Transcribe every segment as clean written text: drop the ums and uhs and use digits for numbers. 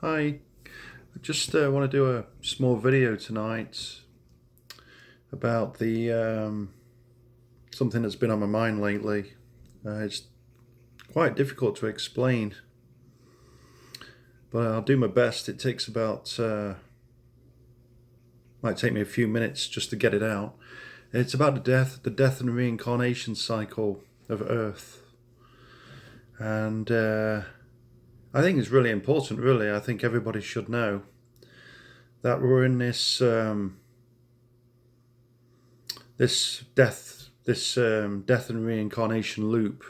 Hi, I just want to do a small video tonight about the something that's been on my mind lately. It's quite difficult to explain, but I'll do my best. It takes about might take me a few minutes just to get it out. It's about the death and reincarnation cycle of Earth, and I think it's really important. Really, I think everybody should know that we're in this death and reincarnation loop.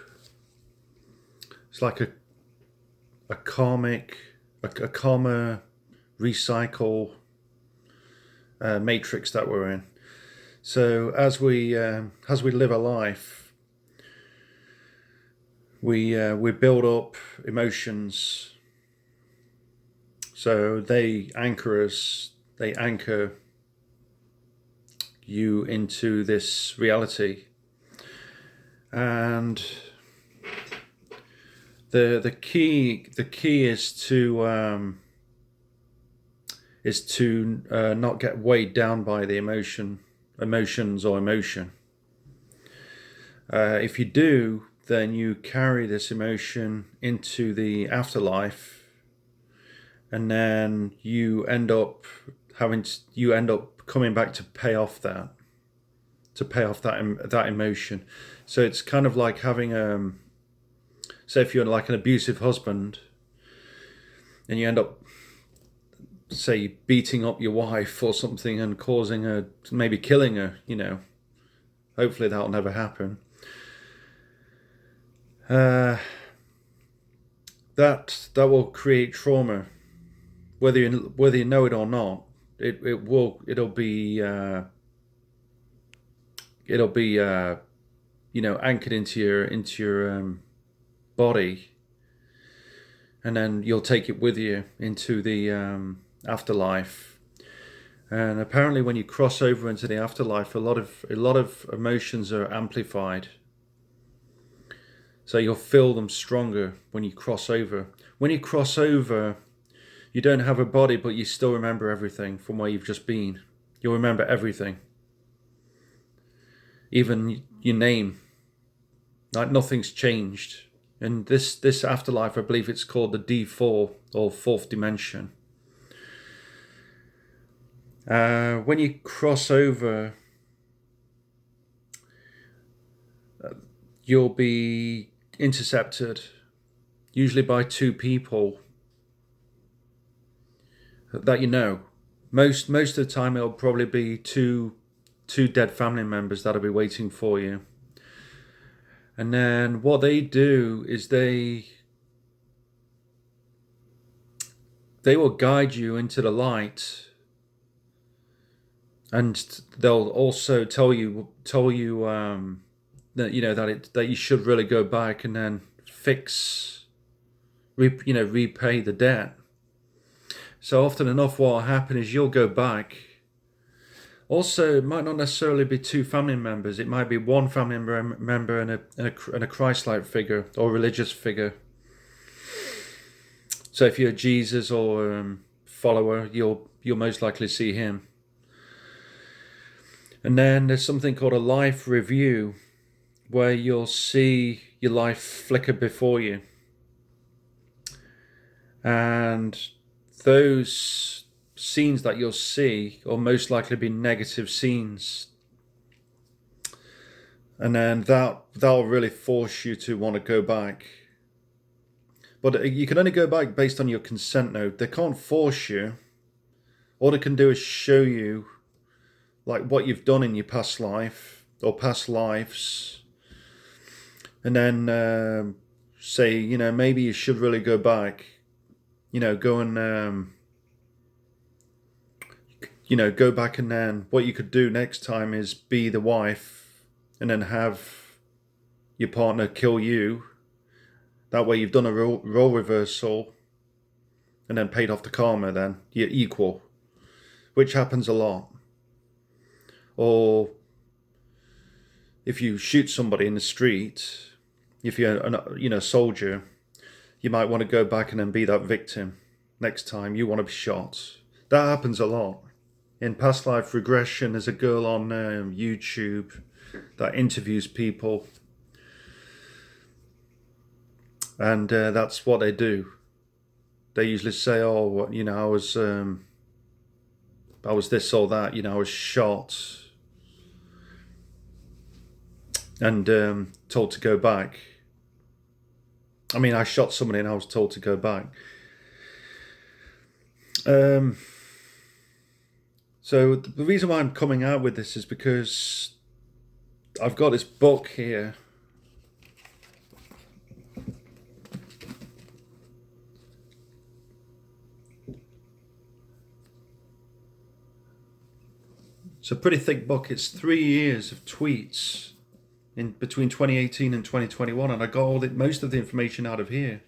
It's like a karma recycle matrix that we're in. So as we live a life, we build up emotions. So they anchor us. They anchor you into this reality, and the key is to not get weighed down by the emotions or emotion. If you do, then you carry this emotion into the afterlife, and then you end up coming back to pay off that emotion. So it's kind of like having say if you're like an abusive husband and you end up, say, beating up your wife or something and causing her, maybe killing her, hopefully that'll never happen. That will create trauma, whether you know it or not. It'll be anchored into your body, and then you'll take it with you into the afterlife. And apparently, when you cross over into the afterlife, a lot of emotions are amplified. So you'll feel them stronger when you cross over. When you cross over, you don't have a body, but you still remember everything from where you've just been. You'll remember everything. Even your name. Like nothing's changed. And this afterlife, I believe it's called the D4, or fourth dimension. When you cross over, you'll be intercepted, usually by two people that you know. Most of the time, it'll probably be two dead family members that'll be waiting for you. And then what they do is they will guide you into the light, and they'll also tell you that that you should really go back and then repay the debt. So often enough, what will happen is you'll go back. Also, it might not necessarily be two family members. It might be one family member and a Christ-like figure or religious figure. So if you're a Jesus or follower, you'll most likely see him. And then there's something called a life review, where you'll see your life flicker before you. And those scenes that you'll see will most likely be negative scenes. And then that'll really force you to want to go back. But you can only go back based on your consent though. They can't force you. All they can do is show you like what you've done in your past life or past lives. And then say, maybe you should really go back. Go and go back, and then what you could do next time is be the wife and then have your partner kill you. That way you've done a role reversal and then paid off the karma, then you're equal, which happens a lot. Or if you shoot somebody in the street, if you're a soldier, you might want to go back and then be that victim. next time you want to be shot. That happens a lot. In past life regression, there's a girl on YouTube that interviews people, and that's what they do. They usually say, "Oh, you know, I was this or that. You know, I was shot and told to go back. I mean, I shot somebody and I was told to go back." So the reason why I'm coming out with this is because I've got this book here. It's a pretty thick book. It's 3 years of tweets in between 2018 and 2021, and I got most of the information out of here.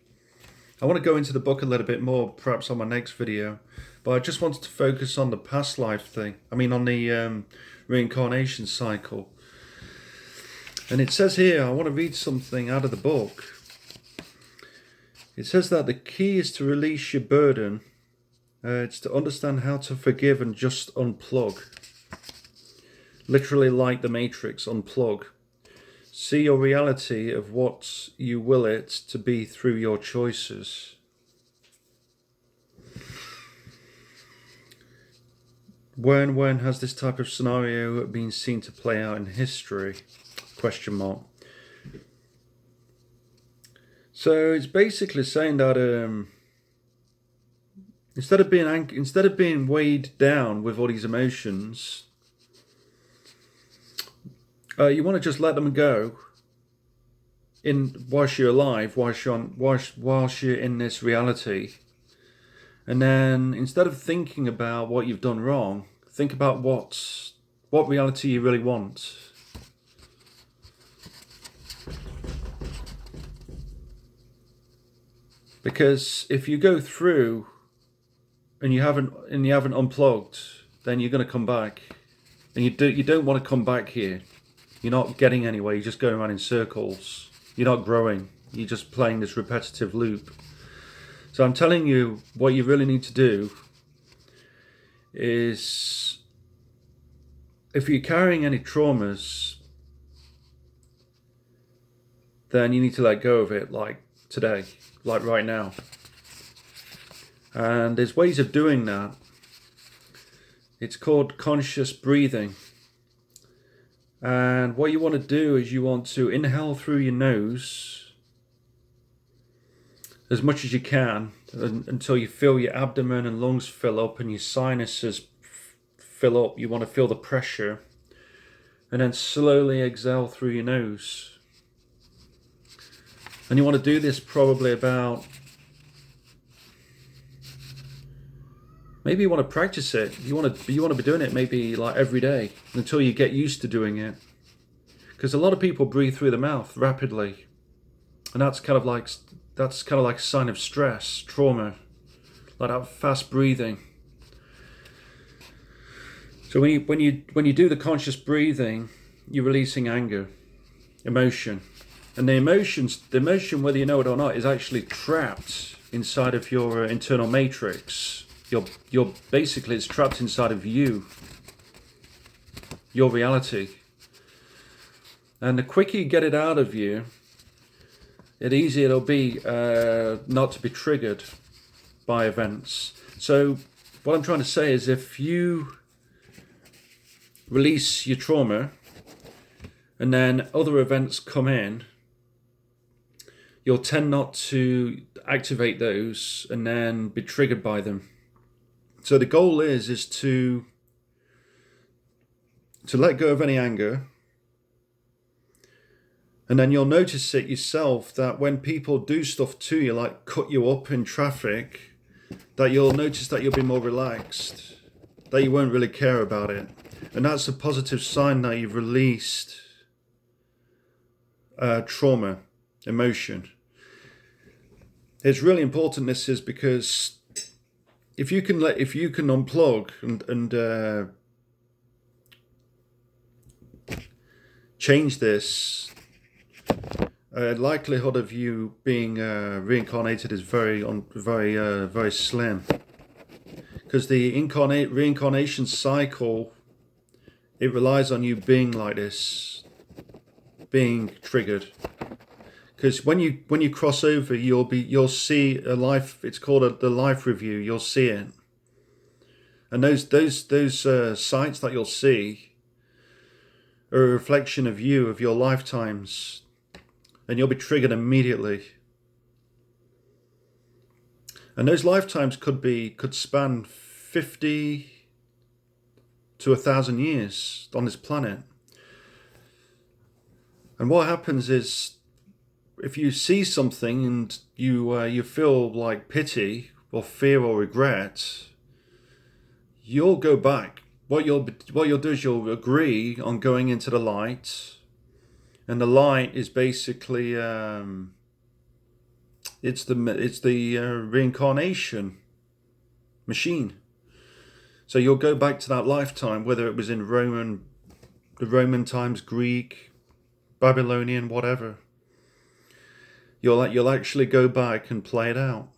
I want to go into the book a little bit more, perhaps on my next video, but I just wanted to focus on the past life thing. I mean, on the reincarnation cycle. And it says here, I want to read something out of the book. It says that the key is to release your burden. It's to understand how to forgive and just unplug. Literally like the Matrix, unplug. See your reality of what you will it to be through your choices. When has this type of scenario been seen to play out in history? Question mark. So it's basically saying that instead of being weighed down with all these emotions, you want to just let them go whilst you're alive, whilst you're in this reality. And then instead of thinking about what you've done wrong, think about what reality you really want. Because if you go through and you haven't unplugged, then you're going to come back, and you don't want to come back here. You're not getting anywhere. You're just going around in circles. You're not growing. You're just playing this repetitive loop. So I'm telling you, what you really need to do is, if you're carrying any traumas, then you need to let go of it, like today, like right now. And there's ways of doing that. It's called conscious breathing. And what you want to do is you want to inhale through your nose as much as you can until you feel your abdomen and lungs fill up and your sinuses fill up. You want to feel the pressure, and then slowly exhale through your nose. And you want to do this probably about, maybe you want to practice it. You want to be doing it maybe like every day until you get used to doing it. Because a lot of people breathe through the mouth rapidly, and that's kind of like a sign of stress, trauma, like that fast breathing. So when you do the conscious breathing, you're releasing anger, emotion, and the emotion, whether you know it or not, is actually trapped inside of your internal matrix. You're basically, it's trapped inside of you, your reality. And the quicker you get it out of you, the easier it'll be not to be triggered by events. So what I'm trying to say is, if you release your trauma and then other events come in, you'll tend not to activate those and then be triggered by them. So the goal is to let go of any anger. And then you'll notice it yourself that when people do stuff to you, like cut you up in traffic, that you'll notice that you'll be more relaxed, that you won't really care about it. And that's a positive sign that you've released trauma, emotion. It's really important, this is, because if you can unplug and change this, likelihood of you being reincarnated is very slim, because the reincarnation cycle, it relies on you being like this, being triggered. Because when you cross over, you'll see a life. It's called the life review. You'll see it, and those sites that you'll see are a reflection of you, of your lifetimes, and you'll be triggered immediately. And those lifetimes could span 50 to 1,000 years on this planet. And what happens is, if you see something and you feel like pity or fear or regret, you'll go back. What you'll do is you'll agree on going into the light, and the light is basically it's the reincarnation machine. So you'll go back to that lifetime, whether it was in the Roman times, Greek, Babylonian, whatever. You'll actually go back and play it out.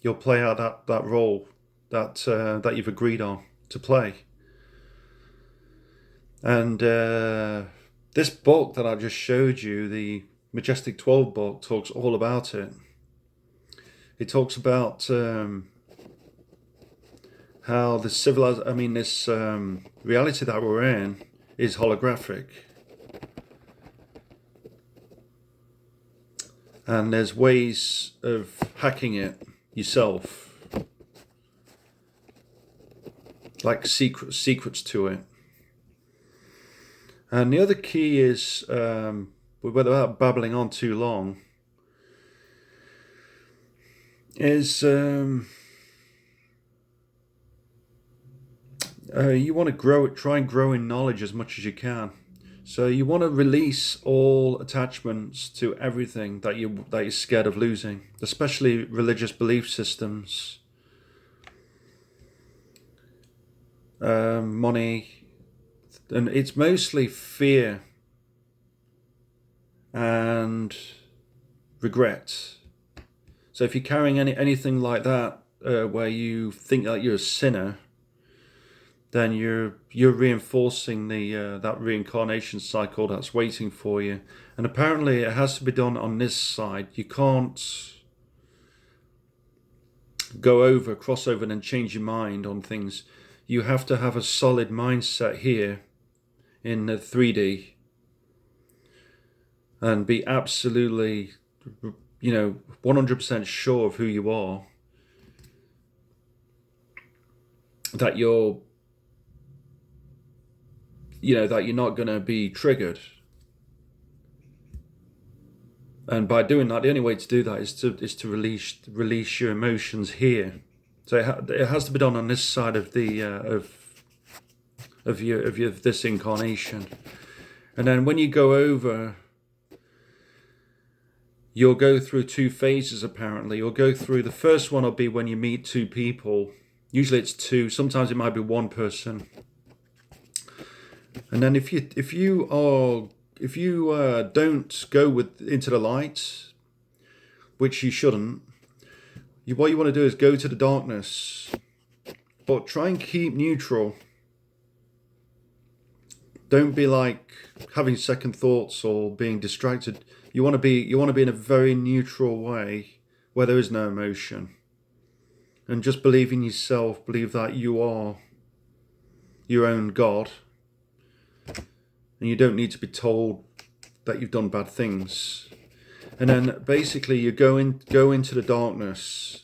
You'll play out that role that you've agreed on to play. And this book that I just showed you, the Majestic 12 book, talks all about it. It talks about how this reality that we're in is holographic. And there's ways of hacking it yourself, like secrets to it. And the other key is, without babbling on too long, is you want to try and grow in knowledge as much as you can. So you want to release all attachments to everything that you're scared of losing, especially religious belief systems, money, and it's mostly fear and regret. So if you're carrying anything like that, where you think that you're a sinner, then you're reinforcing that reincarnation cycle that's waiting for you. And apparently it has to be done on this side. You can't cross over and change your mind on things. You have to have a solid mindset here in the 3D and be absolutely, 100% sure of who you are, that you're not going to be triggered. And by doing that, the only way to do that is to release your emotions here. So it has to be done on this side of the of this incarnation. And then when you go over, you'll go through 2 phases. Apparently, you'll go through, the first one will be when you meet 2 people. Usually it's 2. Sometimes it might be 1 person. And then if you don't go into the light, which you shouldn't, what you want to do is go to the darkness, but try and keep neutral. Don't be like having second thoughts or being distracted. You want to be in a very neutral way where there is no emotion, and just believe in yourself. Believe that you are your own God. And you don't need to be told that you've done bad things. And then basically you go into the darkness.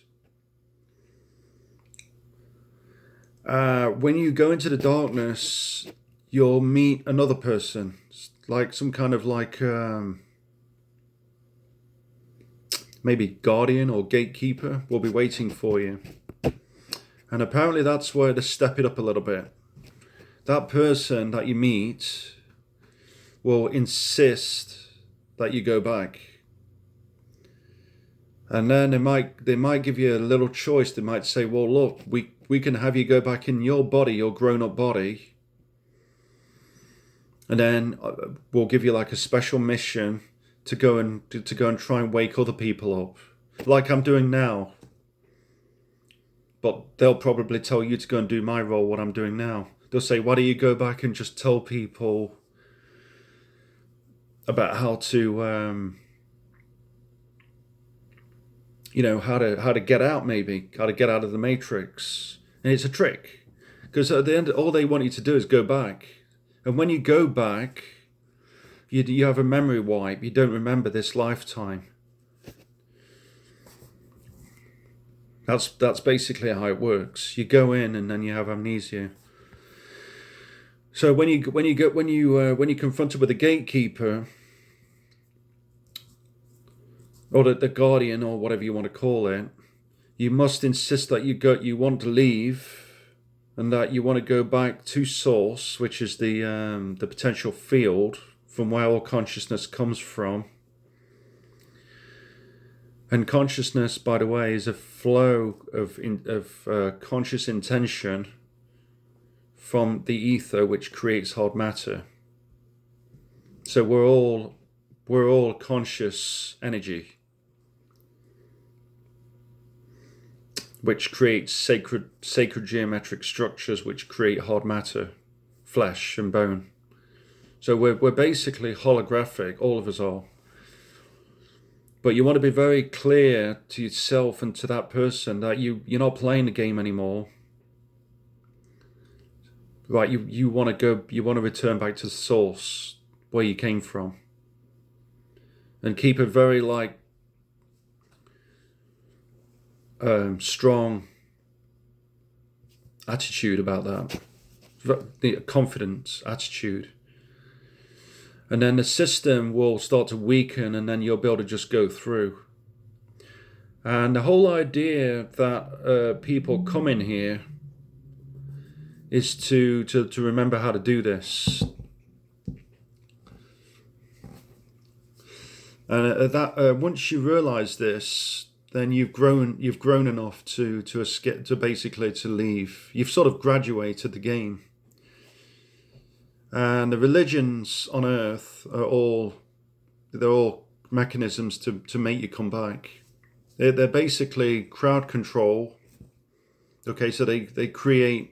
When you go into the darkness, you'll meet another person, like some kind of maybe guardian or gatekeeper will be waiting for you. And apparently that's where to step it up a little bit. That person that you meet will insist that you go back. And then they might give you a little choice. They might say, well, look, we can have you go back in your body, your grown-up body. And then we'll give you like a special mission to go and try and wake other people up, like I'm doing now. But they'll probably tell you to go and do my role, what I'm doing now. They'll say, why don't you go back and just tell people about how to, how to get out, maybe, how to get out of the matrix. And it's a trick. Because at the end, all they want you to do is go back. And when you go back, you have a memory wipe. You don't remember this lifetime. That's basically how it works. You go in and then you have amnesia. So when you're confronted with a gatekeeper, or the guardian, or whatever you want to call it, you must insist that you want to leave, and that you want to go back to source, which is the potential field from where all consciousness comes from. And consciousness, by the way, is a flow of conscious intention from the ether, which creates hard matter. So we're all conscious energy, which creates sacred geometric structures, which create hard matter, flesh and bone. So we're basically holographic. All of us are. But you want to be very clear to yourself and to that person that you're not playing the game anymore. Right, you want to return back to the source where you came from. And keep a very strong attitude about that. The confidence attitude. And then the system will start to weaken, and then you'll be able to just go through. And the whole idea that people come in here is to remember how to do this. And once you realise this, then you've grown enough to escape, to basically to leave. You've sort of graduated the game. And the religions on earth they're all mechanisms to make you come back. They're basically crowd control. Okay, so they create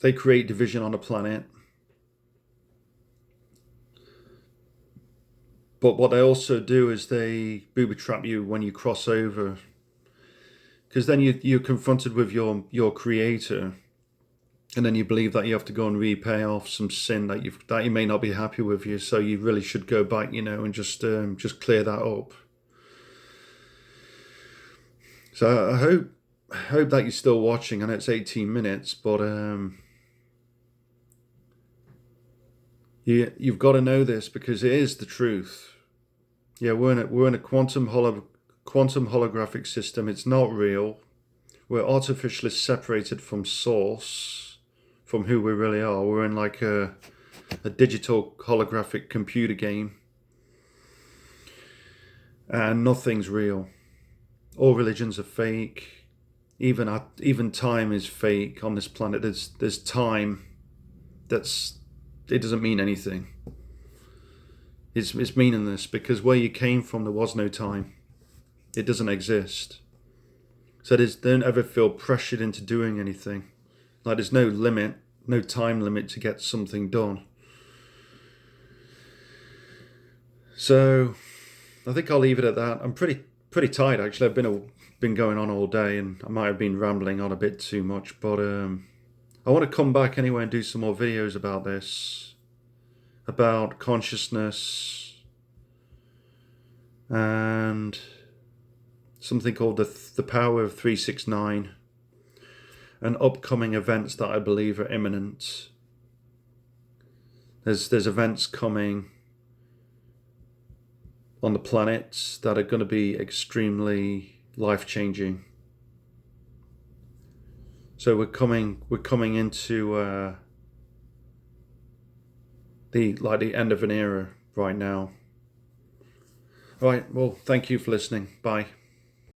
division on the planet. But what they also do is they booby trap you when you cross over. Because then you're confronted with your creator. And then you believe that you have to go and repay off some sin that you may not be happy with you, so you really should go back, and just clear that up. So I hope that you're still watching. I know it's 18 minutes, but you've got to know this because it is the truth. Yeah, we're in a quantum holographic system. It's not real. We're artificially separated from source. From who we really are. We're in like a digital holographic computer game. And nothing's real. All religions are fake. Even time is fake on this planet. There's time it doesn't mean anything. It's meaningless because where you came from there was no time. It doesn't exist. So don't ever feel pressured into doing anything. Like there's no limit, no time limit to get something done. So I think I'll leave it at that. I'm pretty tired actually. I've been going on all day, and I might have been rambling on a bit too much. But I want to come back anyway and do some more videos about this, about consciousness, and something called the power of 369. And upcoming events that I believe are imminent. There's events coming on the planet that are going to be extremely life-changing. So we're coming into the end of an era right now. All right. Well, thank you for listening. Bye.